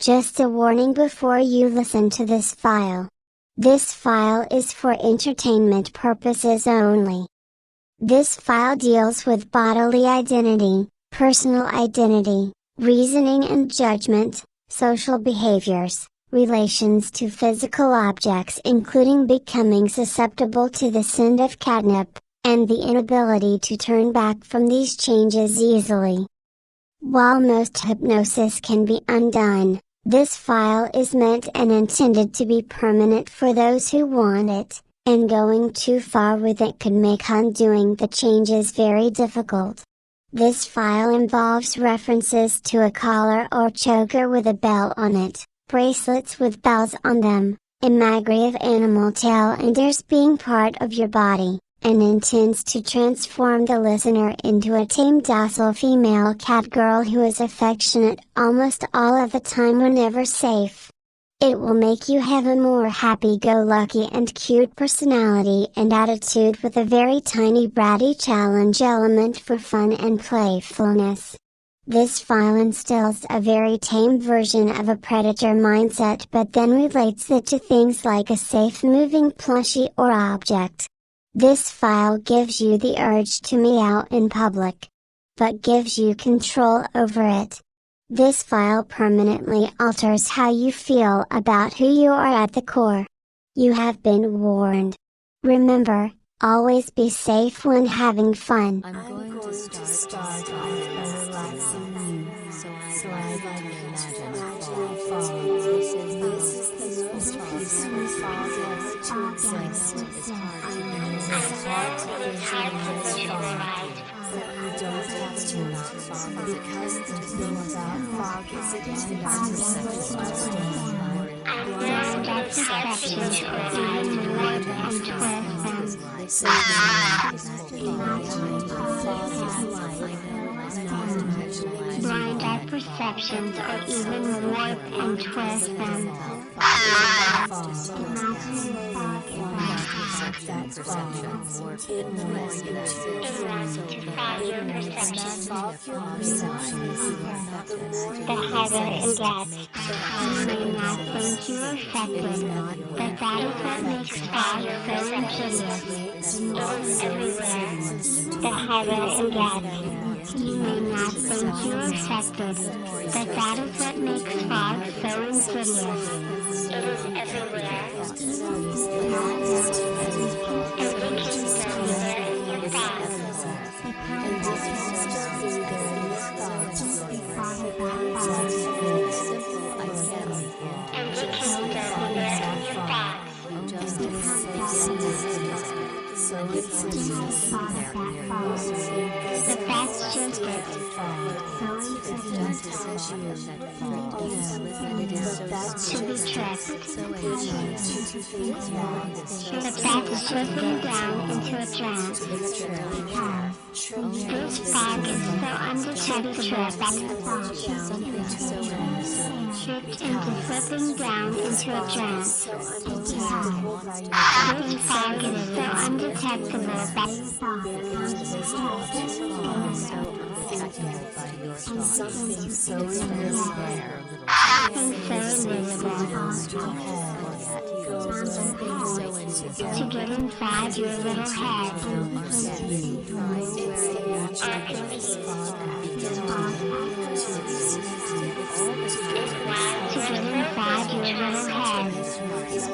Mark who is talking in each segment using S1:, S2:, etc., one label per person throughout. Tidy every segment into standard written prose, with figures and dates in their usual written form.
S1: Just a warning before you listen to this file. This file is for entertainment purposes only. This file deals with bodily identity, personal identity, reasoning and judgment, social behaviors, relations to physical objects including becoming susceptible to the scent of catnip, and the inability to turn back from these changes easily. While most hypnosis can be undone, this file is meant and intended to be permanent for those who want it, and going too far with it could make undoing the changes very difficult. This file involves references to a collar or choker with a bell on it, bracelets with bells on them, imagry of animal tail and ears being part of your body, and intends to transform the listener into a tame docile female cat girl who is affectionate almost all of the time whenever safe. It will make you have a more happy-go-lucky and cute personality and attitude with a very tiny bratty challenge element for fun and playfulness. This file instills a very tame version of a predator mindset but then relates it to things like a safe moving plushie or object. This file gives you the urge to meow in public, but gives you control over it. This file permanently alters how you feel about who you are at the core. You have been warned. Remember, always be safe when having fun.
S2: I'm going to start off by relaxing you, so I'd like to imagine fall. This is the most peaceful fall ever to exist. It's hard to visualize, but you don't have to, because the thing about fog is it can be
S3: Blind perceptions or even warp and twist them.
S2: So imagine fog is light,
S3: Blind eye perceptions or even warp and twist them. The habit and gets. You may not think you are affected, but that is what makes fog so insidious. It is everywhere. The habit and gets. You may not think you are affected, but that is what makes fog so insidious. It is everywhere. Every kingdom there is your thoughts. Every kingdom there is your thoughts. But that's just it. To be tricked. But that is slipping down into a trance. This fog is so undetectable tricked into slipping down into a trance. This fog is so undetectable
S2: something so invisible.
S3: To get inside your little head. To get inside your little head. We're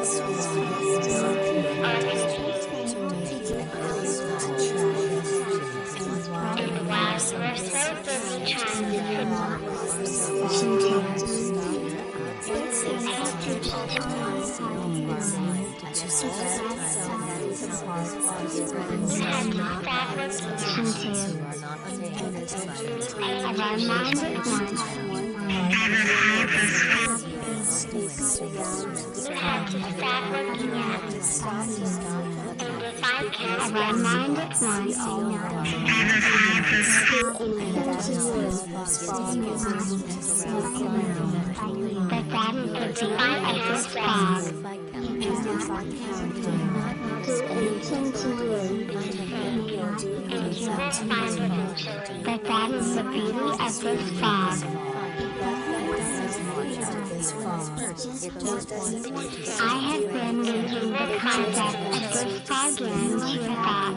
S3: so busy trying of our mind at once. You have to stop looking at it. And if I can, of our mind at once. But that is the deal of this fog. But that is the beauty of this fog.
S2: this fog. It just doesn't want to
S3: I have been using the concept of this fog into a thought.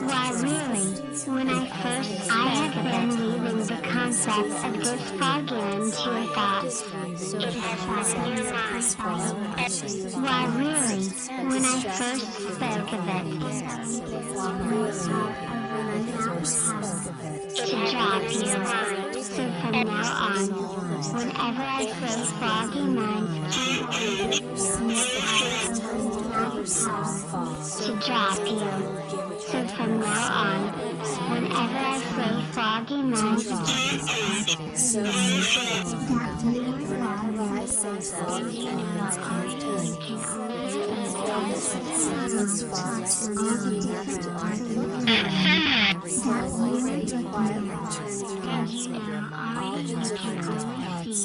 S3: Why really, when I have been leaving the concept of this fog into a thought. It has been in your mind. Why really, when I first spoke of it. To drop your mind. So from now on, whenever I say foggy mind, to drop you. So from now on, whenever I say foggy mind,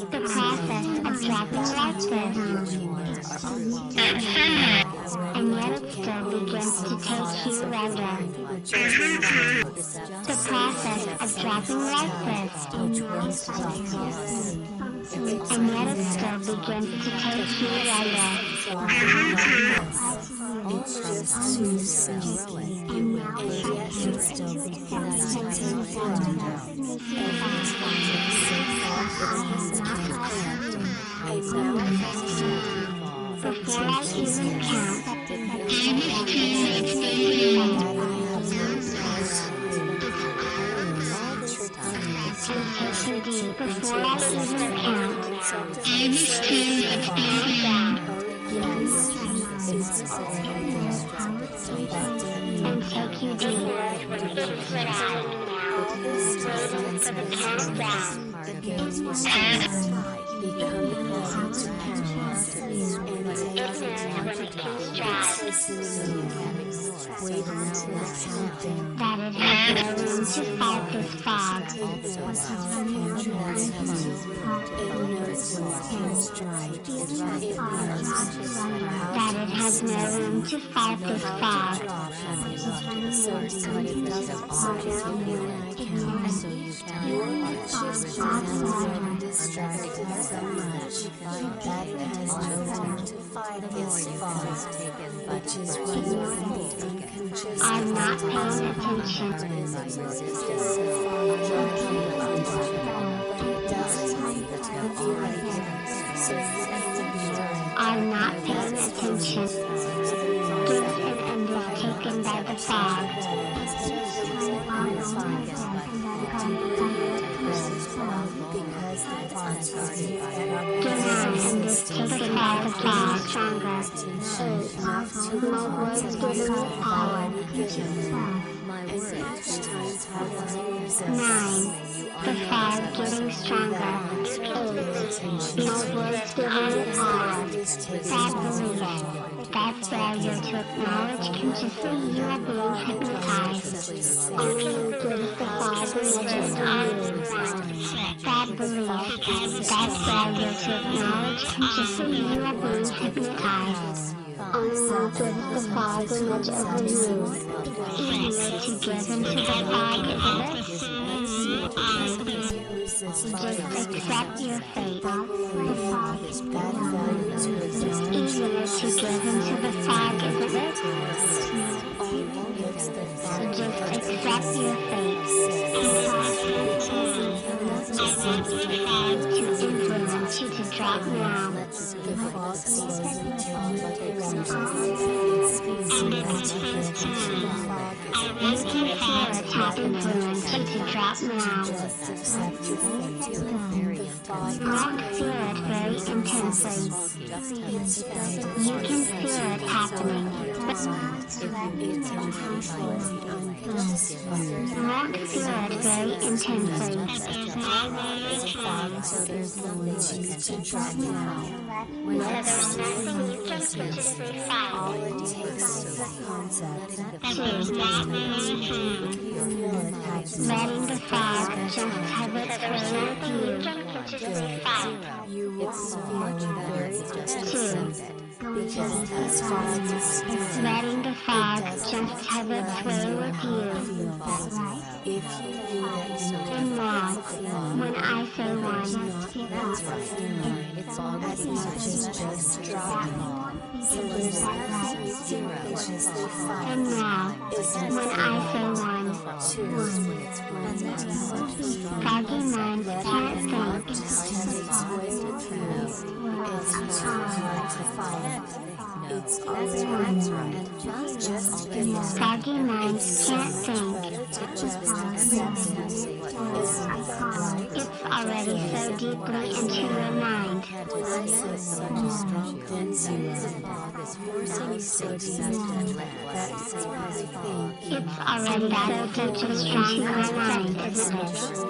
S3: the process of dropping like this, and yet it still begins to take you rather. The process of dropping like this, and yet it still begins to take you rather.
S2: It's just too slow, and yet it still begins to take you rather.
S3: Before I even count, before I even count, and take you deep. For the countdown. That it has no room to fight this fog. That it has no room to fight this fog. I'm not paying attention. I'm not paying attention. Gives an end is taken by the fog. Denial and is taken by the fog stronger. My words giving me power. 9. The fog getting stronger. 8. My words giving me power. Bad belief. Bad failure to acknowledge consciously you are being hypnotized. Only gives the fog images to you. Bad belief. Bad failure to acknowledge consciously you are being hypnotized. Only gives the fog image over you. Easier to give into the fog, isn't it? Just accept your fate. Easier to give into the fog, isn't it? Just accept your fate. I want your fog to influence you to drop now. You can feel a top influence you to drop now. Walk through it very intensely. You can feel it happening. Walk through it very intensely. There's nothing you can physically fight. All it takes is the concept. Letting the fog just have its way with you. every file.
S2: You will feel very good. Because this fog is
S3: Letting the fog just have its way with you.
S2: If you knew that you
S3: And now, when I say one,
S2: that's right. It's already just dropping. So there's nothing zero. It's just the fog.
S3: and now, when I say one, foggy mind can't think.
S2: It's already right. Just
S3: Foggy mind can't think. It's already so deeply into your mind.
S2: Then
S3: It's already so deeply strong in your mind, isn't it?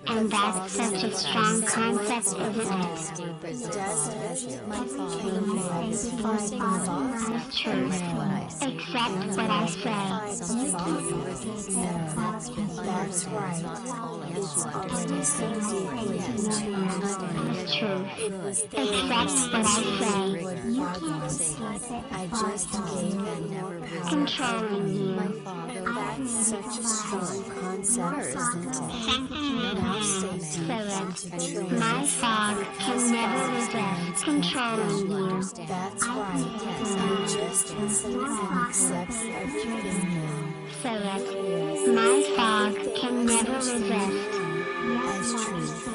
S3: And that's such a strong concept, isn't it? It's true. Except what I say.
S2: That's right. It's already so deeply into your mind.
S3: It's true. Except what I say.
S2: You can't escape it. I just gave it.
S3: Controlling you.
S2: That's such a strong concept, isn't it? Now
S3: Spirit, my fog can never resist controlling you.
S2: That's right. I just listen and accept everything now.
S3: Spirit, my fog can never resist.
S2: As truth.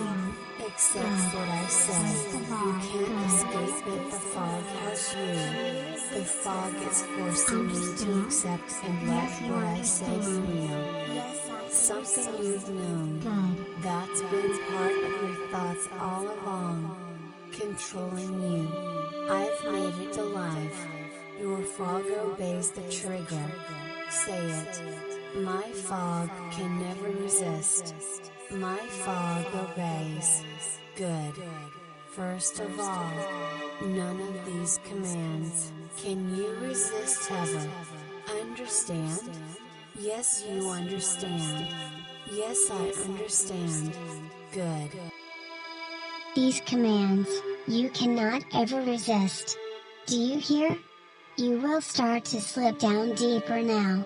S2: Accept what I say. You can't escape it. The fog has you. The fog is forcing me to accept and let what I say be real. Something you've known. That's been part of your thoughts all along. Controlling you. I've made it alive. Your fog obeys the trigger. Say it. My fog can never resist. My fog obeys. Good. First of all, none of these commands can you resist ever. Understand? Yes, you understand. Yes, I understand. Good.
S1: These commands, you cannot ever resist. Do you hear? You will start to slip down deeper now.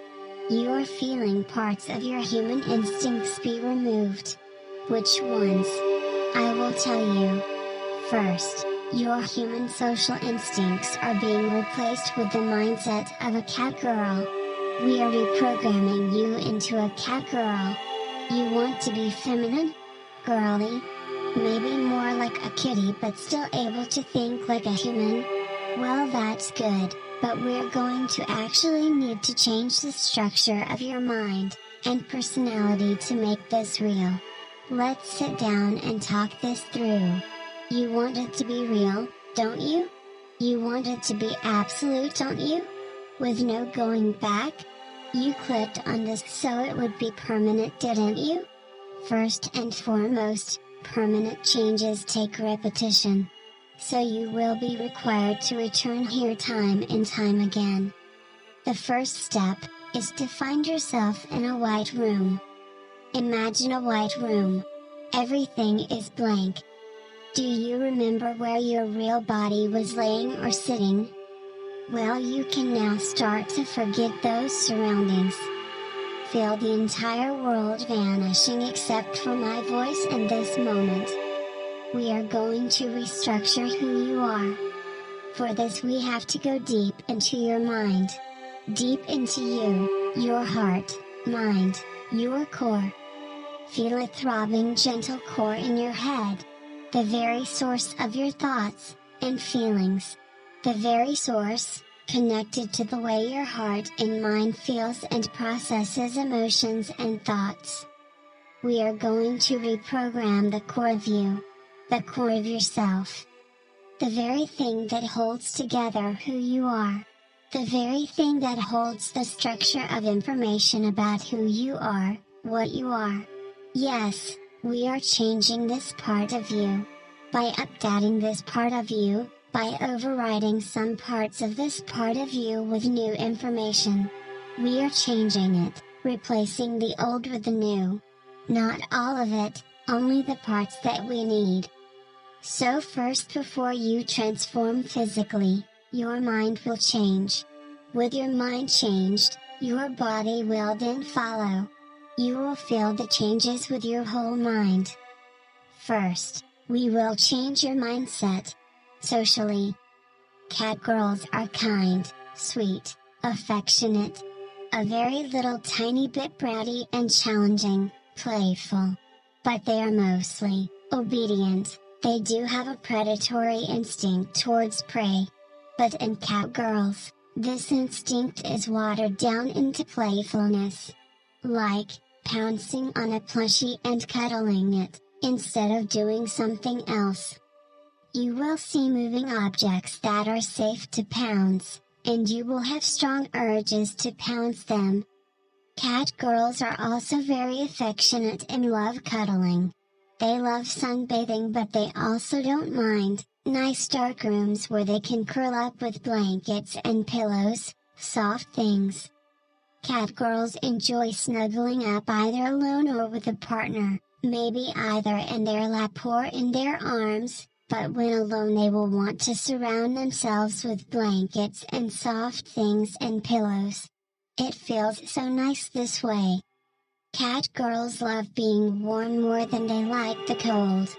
S1: You are feeling parts of your human instincts be removed. Which ones? I will tell you. First, your human social instincts are being replaced with the mindset of a cat girl. We are reprogramming you into a cat girl. You want to be feminine? Girly? Maybe more like a kitty but still able to think like a human? Well, that's good, but we're going to actually need to change the structure of your mind and personality to make this real. Let's sit down and talk this through. You want it to be real, don't you? You want it to be absolute, don't you? With no going back? You clicked on this so it would be permanent, didn't you? First and foremost, permanent changes take repetition. So you will be required to return here time and time again. The first step is to find yourself in a white room. Imagine a white room. Everything is blank. Do you remember where your real body was laying or sitting? Well, you can now start to forget those surroundings. Feel the entire world vanishing except for my voice in this moment. We are going to restructure who you are. For this we have to go deep into your mind. Deep into you, your heart, mind, your core. Feel a throbbing gentle core in your head. The very source of your thoughts and feelings. The very source, connected to the way your heart and mind feels and processes emotions and thoughts. We are going to reprogram the core of you. The core of yourself. The very thing that holds together who you are. The very thing that holds the structure of information about who you are, what you are. Yes, we are changing this part of you. By updating this part of you, by overriding some parts of this part of you with new information. We are changing it, replacing the old with the new. Not all of it, only the parts that we need. So first, before you transform physically, your mind will change. With your mind changed, your body will then follow. You will feel the changes with your whole mind. First, we will change your mindset. Socially, cat girls are kind, sweet, affectionate. A very little tiny bit bratty and challenging, playful. But they are mostly obedient. They do have a predatory instinct towards prey. But in cat girls, this instinct is watered down into playfulness. Like, pouncing on a plushie and cuddling it, instead of doing something else. You will see moving objects that are safe to pounce, and you will have strong urges to pounce them. Cat girls are also very affectionate and love cuddling. They love sunbathing, but they also don't mind nice dark rooms where they can curl up with blankets and pillows, soft things. Cat girls enjoy snuggling up either alone or with a partner, maybe either in their lap or in their arms, but when alone they will want to surround themselves with blankets and soft things and pillows. It feels so nice this way. Cat girls love being warm more than they like the cold.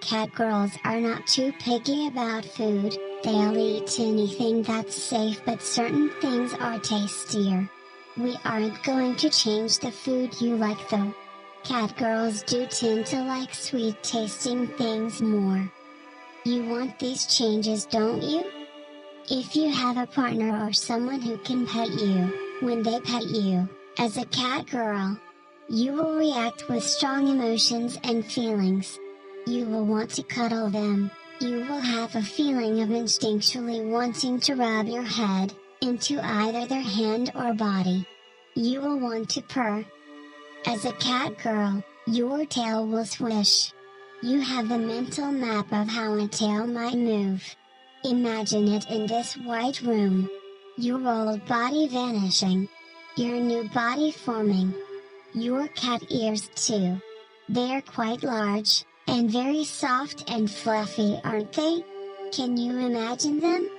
S1: Cat girls are not too picky about food, they'll eat anything that's safe, but certain things are tastier. We aren't going to change the food you like though. Cat girls do tend to like sweet tasting things more. You want these changes, don't you? If you have a partner or someone who can pet you, when they pet you, as a cat girl, you will react with strong emotions and feelings. You will want to cuddle them, you will have a feeling of instinctually wanting to rub your head into either their hand or body. You will want to purr. As a cat girl, your tail will swish. You have the mental map of how a tail might move. Imagine it in this white room. Your old body vanishing. Your new body forming. Your cat ears too. They're quite large, and very soft and fluffy, aren't they? Can you imagine them?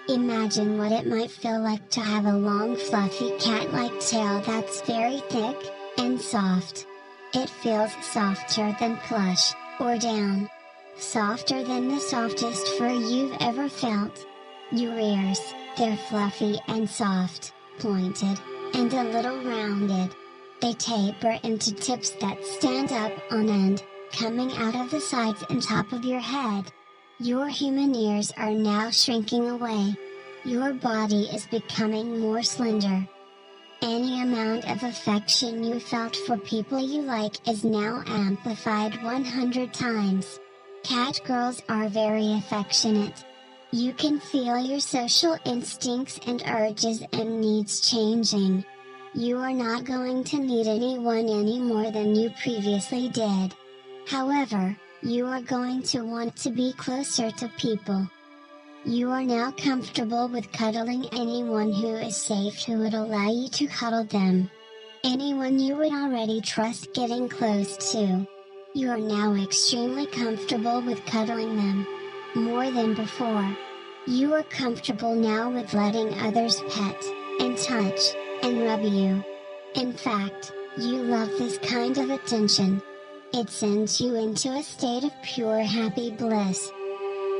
S1: Imagine what it might feel like to have a long fluffy cat-like tail that's very thick and soft. It feels softer than plush, or down. Softer than the softest fur you've ever felt. Your ears, they're fluffy and soft, pointed, and a little rounded. They taper into tips that stand up on end, coming out of the sides and top of your head. Your human ears are now shrinking away. Your body is becoming more slender. Any amount of affection you felt for people you like is now amplified 100 times. Cat girls are very affectionate. You can feel your social instincts and urges and needs changing. You are not going to need anyone any more than you previously did. However, you are going to want to be closer to people. You are now comfortable with cuddling anyone who is safe, who would allow you to cuddle them. Anyone you would already trust getting close to. You are now extremely comfortable with cuddling them. More than before. You are comfortable now with letting others pet, and touch, and rub you. In fact, you love this kind of attention. It sends you into a state of pure happy bliss.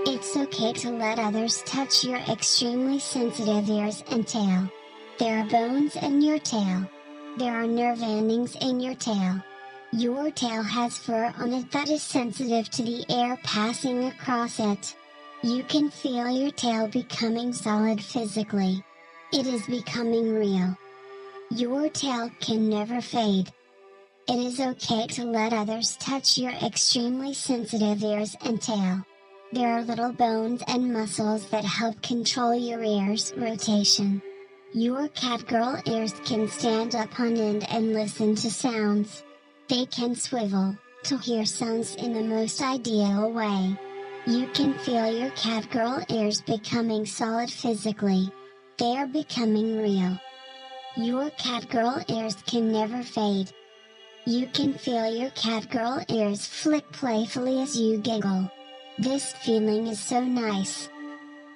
S1: It's okay to let others touch your extremely sensitive ears and tail. There are bones in your tail. There are nerve endings in your tail. Your tail has fur on it that is sensitive to the air passing across it. You can feel your tail becoming solid physically. It is becoming real. Your tail can never fade. It is okay to let others touch your extremely sensitive ears and tail. There are little bones and muscles that help control your ears' rotation. Your cat girl ears can stand up on end and listen to sounds. They can swivel, to hear sounds in the most ideal way. You can feel your cat girl ears becoming solid physically. They are becoming real. Your cat girl ears can never fade. You can feel your cat girl ears flick playfully as you giggle. This feeling is so nice.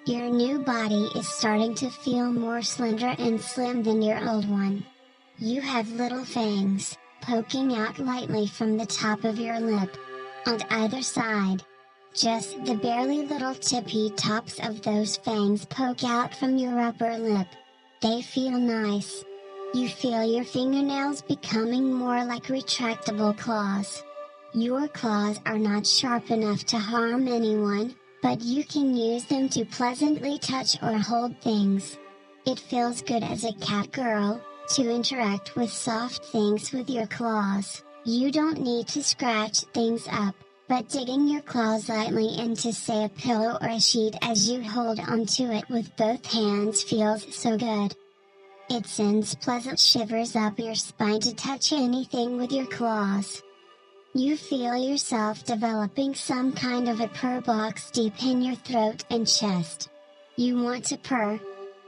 S1: Your new body is starting to feel more slender and slim than your old one. You have little fangs, poking out lightly from the top of your lip. On either side. Just the barely little tippy tops of those fangs poke out from your upper lip. They feel nice. You feel your fingernails becoming more like retractable claws. Your claws are not sharp enough to harm anyone, but you can use them to pleasantly touch or hold things. It feels good as a cat girl, to interact with soft things with your claws. You don't need to scratch things up, but digging your claws lightly into say a pillow or a sheet as you hold onto it with both hands feels so good. It sends pleasant shivers up your spine to touch anything with your claws. You feel yourself developing some kind of a purr box deep in your throat and chest. You want to purr.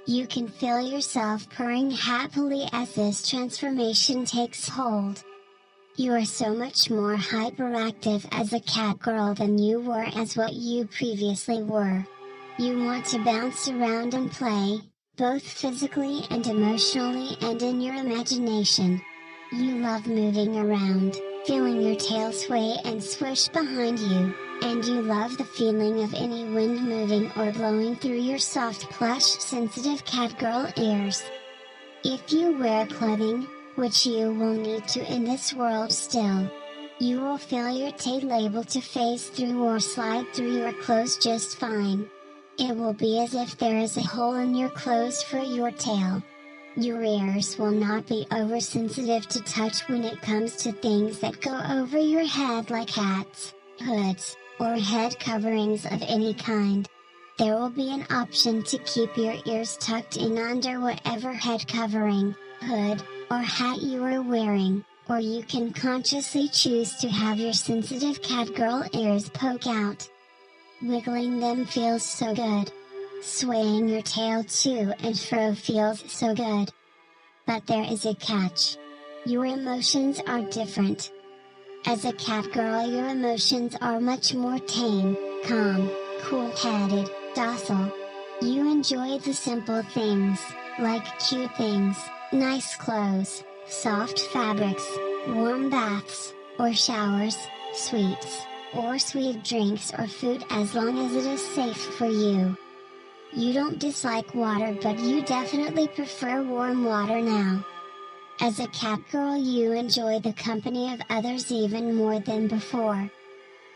S1: You can feel yourself purring happily as this transformation takes hold. You are so much more hyperactive as a cat girl than you were as what you previously were. You want to bounce around and play, both physically and emotionally and in your imagination. You love moving around, feeling your tail sway and swish behind you, and you love the feeling of any wind moving or blowing through your soft plush sensitive cat girl ears. If you wear clothing, which you will need to in this world still, you will feel your tail able to phase through or slide through your clothes just fine. It will be as if there is a hole in your clothes for your tail. Your ears will not be oversensitive to touch when it comes to things that go over your head like hats, hoods, or head coverings of any kind. There will be an option to keep your ears tucked in under whatever head covering, hood, or hat you are wearing, or you can consciously choose to have your sensitive cat girl ears poke out. Wiggling them feels so good. Swaying your tail to and fro feels so good. But there is a catch. Your emotions are different. As a cat girl, your emotions are much more tame, calm, cool-headed, docile. You enjoy the simple things, like cute things, nice clothes, soft fabrics, warm baths, or showers, sweets, or sweet drinks or food as long as it is safe for you. You don't dislike water, but you definitely prefer warm water now. As a cat girl, you enjoy the company of others even more than before.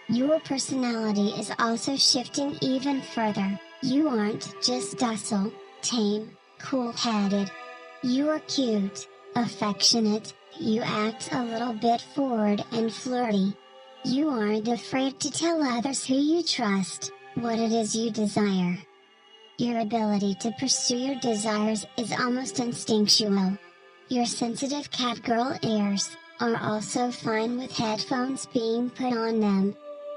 S1: Your personality is also shifting even further. You aren't just docile, tame, cool-headed. You are cute, affectionate, you act a little bit forward and flirty. You aren't afraid to tell others who you trust, what it is you desire. Your ability to pursue your desires is almost instinctual. Your sensitive cat girl ears are also fine with headphones being put on them.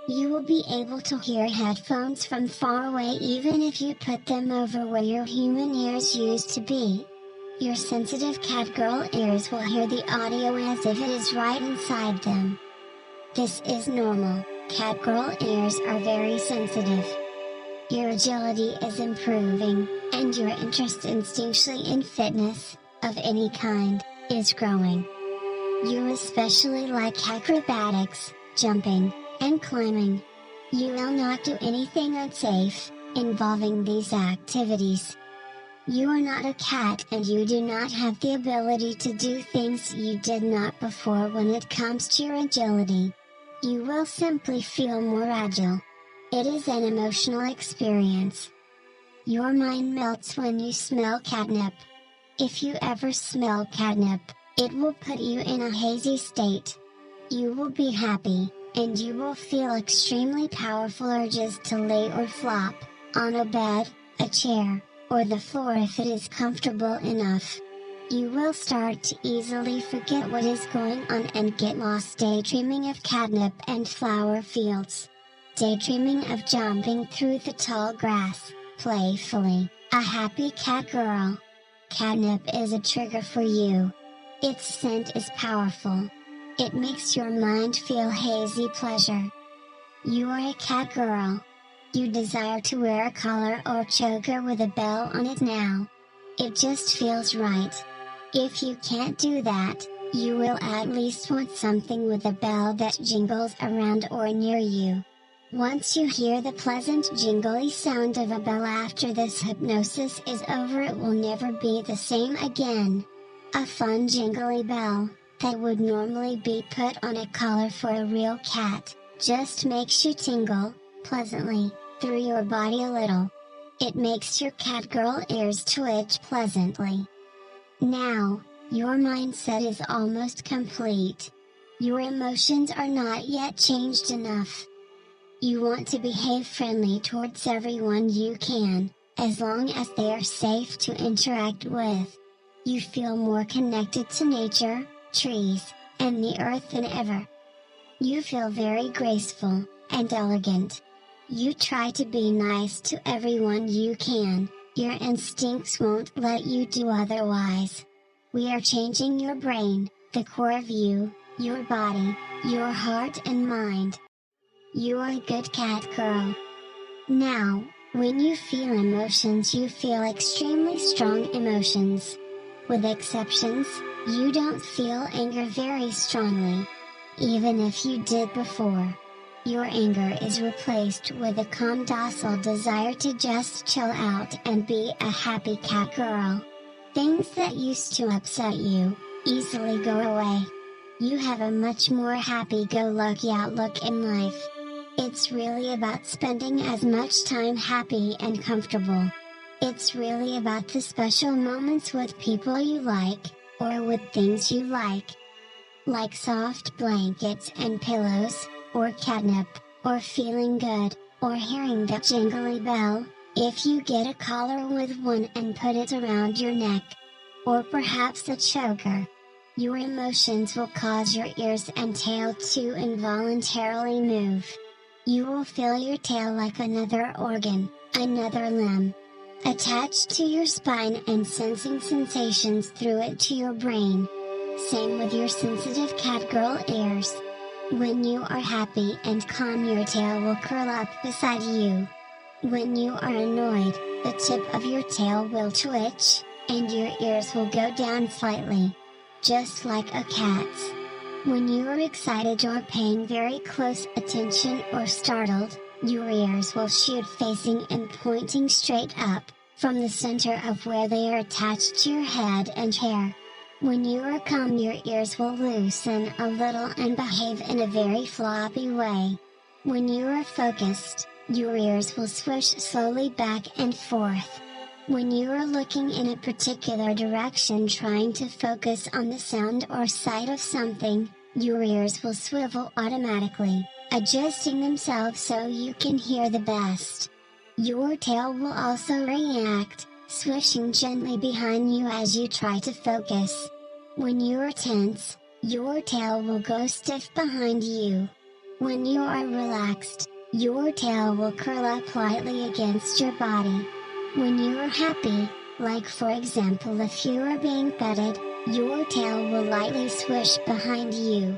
S1: You will be able to hear headphones from far away even if you put them over where your human ears used to be. Your sensitive cat girl ears will hear the audio as if it is right inside them. This is normal. Cat girl ears are very sensitive. Your agility is improving, and your interest instinctually in fitness, of any kind, is growing. You especially like acrobatics, jumping, and climbing. You will not do anything unsafe, involving these activities. You are not a cat and you do not have the ability to do things you did not before when it comes to your agility. You will simply feel more agile. It is an emotional experience. Your mind melts when you smell catnip. If you ever smell catnip, it will put you in a hazy state. You will be happy, and you will feel extremely powerful urges to lay or flop, on a bed, a chair, or the floor if it is comfortable enough. You will start to easily forget what is going on and get lost daydreaming of catnip and flower fields. Daydreaming of jumping through the tall grass, playfully, a happy cat girl. Catnip is a trigger for you. Its scent is powerful. It makes your mind feel hazy pleasure. You are a cat girl. You desire to wear a collar or choker with a bell on it now. It just feels right. If you can't do that, you will at least want something with a bell that jingles around or near you. Once you hear the pleasant jingly sound of a bell after this hypnosis is over, it will never be the same again. A fun jingly bell, that would normally be put on a collar for a real cat, just makes you tingle, pleasantly, through your body a little. It makes your cat girl ears twitch pleasantly. Now, your mindset is almost complete. Your emotions are not yet changed enough. You want to behave friendly towards everyone you can, as long as they are safe to interact with. You feel more connected to nature, trees, and the earth than ever. You feel very graceful, and elegant. You try to be nice to everyone you can, your instincts won't let you do otherwise. We are changing your brain, the core of you, your body, your heart and mind. You are a good cat girl. Now, when you feel emotions, you feel extremely strong emotions. With exceptions, you don't feel anger very strongly. Even if you did before. Your anger is replaced with a calm, docile desire to just chill out and be a happy cat girl. Things that used to upset you, easily go away. You have a much more happy-go-lucky outlook in life. It's really about spending as much time happy and comfortable. It's really about the special moments with people you like, or with things you like soft blankets and pillows, or catnip, or feeling good, or hearing that jingly bell, if you get a collar with one and put it around your neck. Or perhaps a choker. Your emotions will cause your ears and tail to involuntarily move. You will feel your tail like another organ, another limb, attached to your spine and sensing sensations through it to your brain. Same with your sensitive cat girl ears. When you are happy and calm, your tail will curl up beside you. When you are annoyed, the tip of your tail will twitch, and your ears will go down slightly. Just like a cat's. When you are excited or paying very close attention or startled, your ears will shoot facing and pointing straight up, from the center of where they are attached to your head and hair. When you are calm, your ears will loosen a little and behave in a very floppy way. When you are focused, your ears will swish slowly back and forth. When you are looking in a particular direction trying to focus on the sound or sight of something, your ears will swivel automatically, adjusting themselves so you can hear the best. Your tail will also react, swishing gently behind you as you try to focus. When you are tense, your tail will go stiff behind you. When you are relaxed, your tail will curl up lightly against your body. When you are happy, like for example if you are being petted, your tail will lightly swish behind you.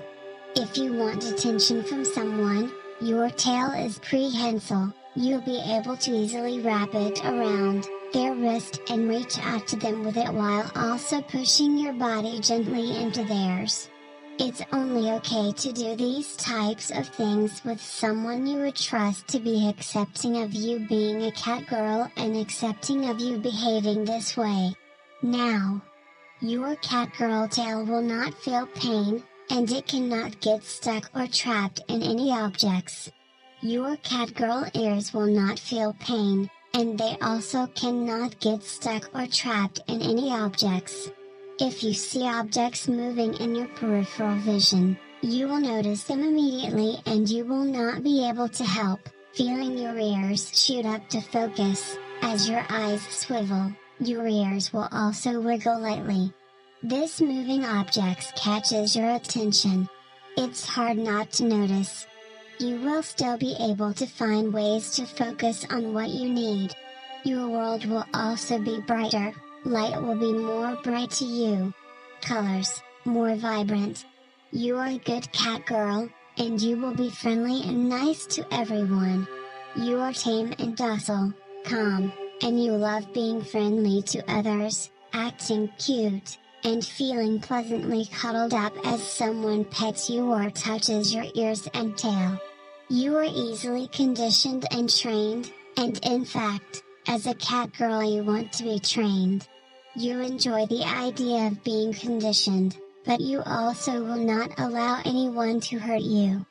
S1: If you want attention from someone, your tail is prehensile. You'll be able to easily wrap it around their wrist and reach out to them with it while also pushing your body gently into theirs. It's only okay to do these types of things with someone you would trust to be accepting of you being a cat girl and accepting of you behaving this way. Now, your cat girl tail will not feel pain, and it cannot get stuck or trapped in any objects. Your cat girl ears will not feel pain, and they also cannot get stuck or trapped in any objects. If you see objects moving in your peripheral vision, you will notice them immediately and you will not be able to help feeling your ears shoot up to focus. As your eyes swivel, your ears will also wiggle lightly. This moving object catches your attention. It's hard not to notice. You will still be able to find ways to focus on what you need. Your world will also be brighter, Light will be more bright to you. Colors, more vibrant. You are a good cat girl, and you will be friendly and nice to everyone. You are tame and docile, calm, and you love being friendly to others, acting cute, and feeling pleasantly cuddled up as someone pets you or touches your ears and tail. You are easily conditioned and trained, and in fact, as a cat girl you want to be trained. You enjoy the idea of being conditioned, but you also will not allow anyone to hurt you.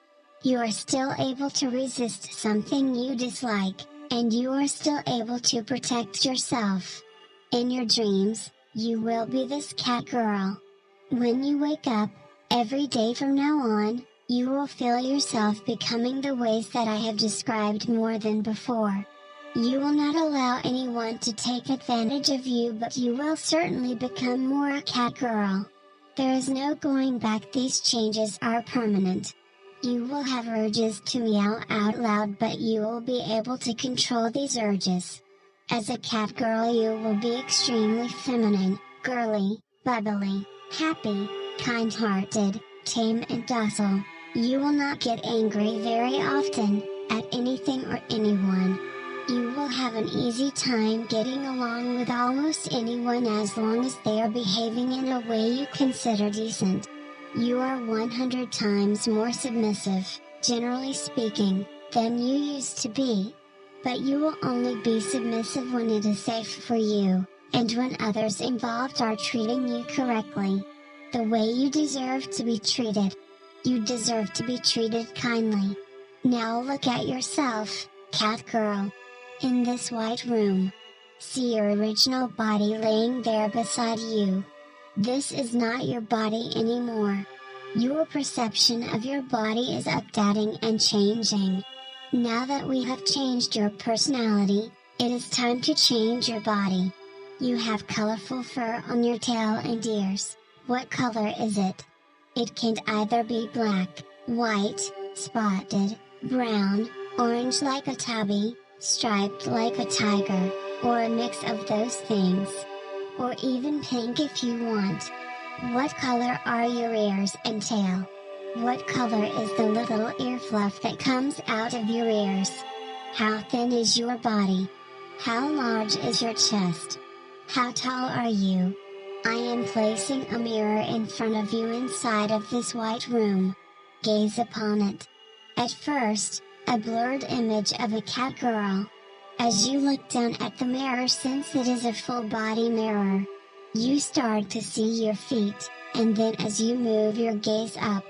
S1: You are still able to resist something you dislike, and you are still able to protect yourself. In your dreams, you will be this cat girl. When you wake up, every day from now on, you will feel yourself becoming the ways that I have described more than before. You will not allow anyone to take advantage of you, but you will certainly become more a cat girl. There is no going back, these changes are permanent. You will have urges to meow out loud, but you will be able to control these urges. As a cat girl you will be extremely feminine, girly, bubbly, happy, kind-hearted, tame and docile. You will not get angry very often, at anything or anyone. You will have an easy time getting along with almost anyone as long as they are behaving in a way you consider decent. You are 100 times more submissive, generally speaking, than you used to be. But you will only be submissive when it is safe for you, and when others involved are treating you correctly. The way you deserve to be treated. You deserve to be treated kindly. Now look at yourself, cat girl. In this white room. See your original body laying there beside you. This is not your body anymore. Your perception of your body is updating and changing. Now that we have changed your personality, it is time to change your body. You have colorful fur on your tail and ears. What color is it? It can either be black, white, spotted, brown, orange like a tabby, striped like a tiger, or a mix of those things. Or even pink if you want. What color are your ears and tail? What color is the little ear fluff that comes out of your ears? How thin is your body? How large is your chest? How tall are you? I am placing a mirror in front of you inside of this white room. Gaze upon it. At first, a blurred image of a cat girl. As you look down at the mirror, since it is a full body mirror, you start to see your feet, and then as you move your gaze up,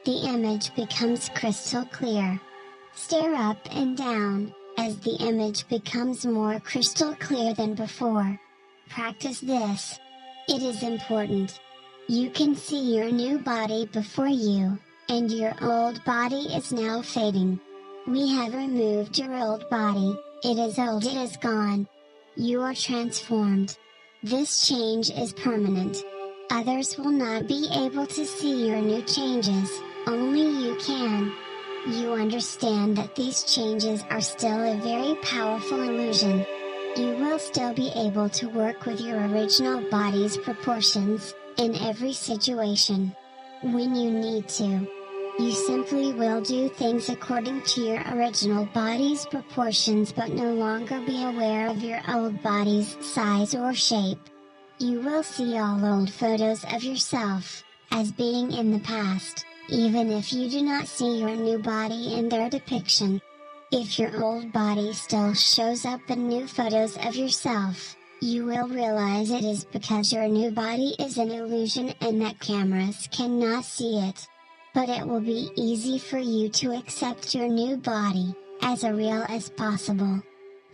S1: the image becomes crystal clear. Stare up and down, as the image becomes more crystal clear than before. Practice this. It is important. You can see your new body before you, and your old body is now fading. We have removed your old body, it is old, it is gone. You are transformed. This change is permanent. Others will not be able to see your new changes, only you can. You understand that these changes are still a very powerful illusion. You will still be able to work with your original body's proportions, in every situation. When you need to. You simply will do things according to your original body's proportions, but no longer be aware of your old body's size or shape. You will see all old photos of yourself, as being in the past, even if you do not see your new body in their depiction. If your old body still shows up in new photos of yourself, you will realize it is because your new body is an illusion and that cameras cannot see it. But it will be easy for you to accept your new body, as real as possible.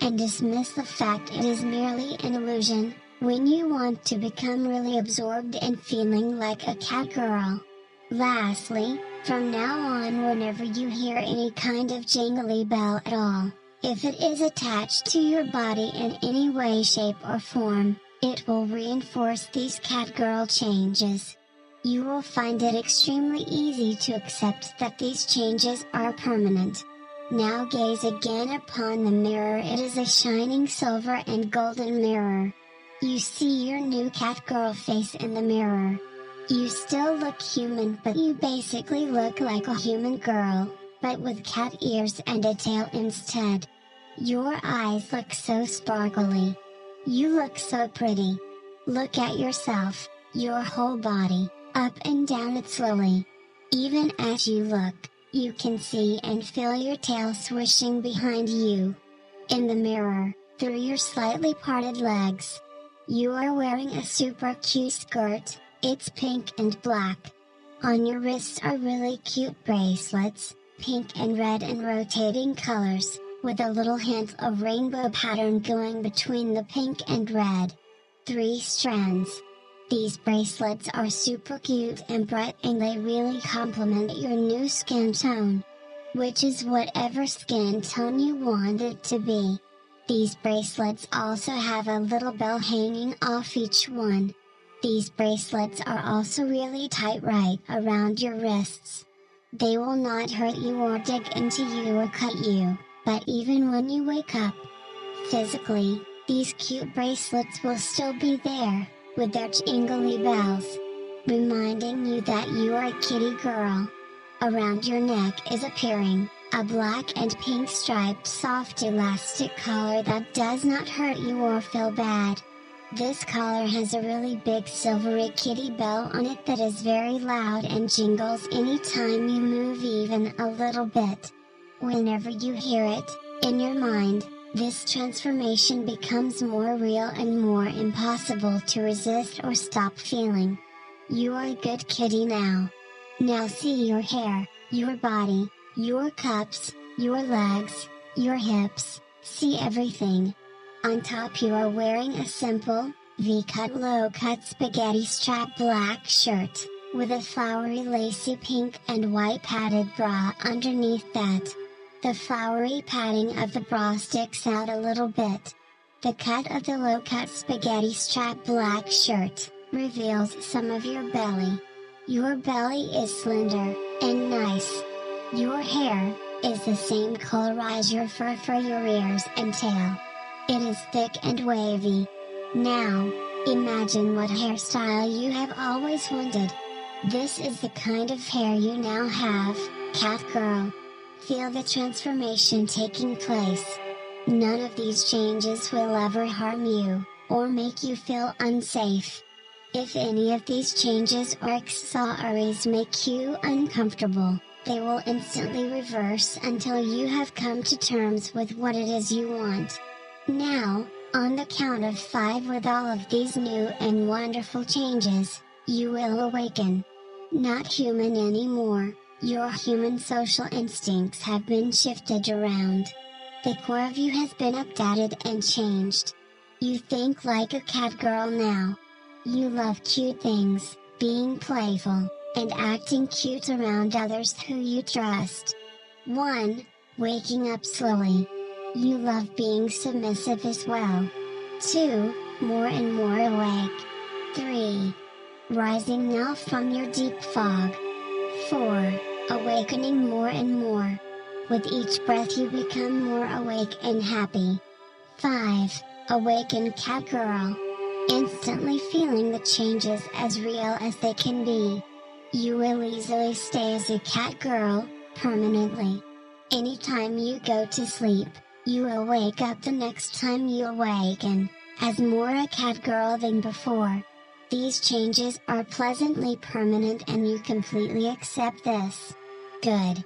S1: And dismiss the fact it is merely an illusion, when you want to become really absorbed in feeling like a cat girl. Lastly, from now on, whenever you hear any kind of jingly bell at all, if it is attached to your body in any way, shape or form, it will reinforce these cat girl changes. You will find it extremely easy to accept that these changes are permanent. Now gaze again upon the mirror. It is a shining silver and golden mirror. You see your new cat girl face in the mirror. You still look human, but you basically look like a human girl, but with cat ears and a tail instead. Your eyes look so sparkly. You look so pretty. Look at yourself, your whole body, up and down it slowly. Even as you look, you can see and feel your tail swishing behind you. In the mirror, through your slightly parted legs. You are wearing a super cute skirt, it's pink and black. On your wrists are really cute bracelets, pink and red and rotating colors, with a little hint of rainbow pattern going between the pink and red. 3 strands. These bracelets are super cute and bright, and they really complement your new skin tone. Which is whatever skin tone you want it to be. These bracelets also have a little bell hanging off each one. These bracelets are also really tight right around your wrists. They will not hurt you or dig into you or cut you, but even when you wake up, physically, these cute bracelets will still be there, with their jingly bells, reminding you that you are a kitty girl. Around your neck is appearing a black and pink striped soft elastic collar that does not hurt you or feel bad. This collar has a really big silvery kitty bell on it that is very loud and jingles anytime you move even a little bit. Whenever you hear it, in your mind, this transformation becomes more real and more impossible to resist or stop feeling. You are a good kitty now. Now see your hair, your body, your cups, your legs, your hips, see everything. On top you are wearing a simple, V-cut low-cut spaghetti strap black shirt, with a flowery lacy pink and white padded bra underneath that. The flowery padding of the bra sticks out a little bit. The cut of the low-cut spaghetti strap black shirt reveals some of your belly. Your belly is slender and nice. Your hair is the same color as your fur for your ears and tail. It is thick and wavy. Now, imagine what hairstyle you have always wanted. This is the kind of hair you now have, cat girl. Feel the transformation taking place. None of these changes will ever harm you, or make you feel unsafe. If any of these changes or accessories make you uncomfortable, they will instantly reverse until you have come to terms with what it is you want. Now, on the count of 5 with all of these new and wonderful changes, you will awaken. Not human anymore. Your human social instincts have been shifted around. The core of you has been updated and changed. You think like a cat girl now. You love cute things, being playful, and acting cute around others who you trust. 1. Waking up slowly. You love being submissive as well. 2. More and more awake. 3. Rising now from your deep fog. 4. Awakening more and more. With each breath you become more awake and happy. 5. Awaken cat girl. Instantly feeling the changes as real as they can be. You will easily stay as a cat girl, permanently. Anytime you go to sleep, you will wake up the next time you awaken, as more a cat girl than before. These changes are pleasantly permanent and you completely accept this. Good.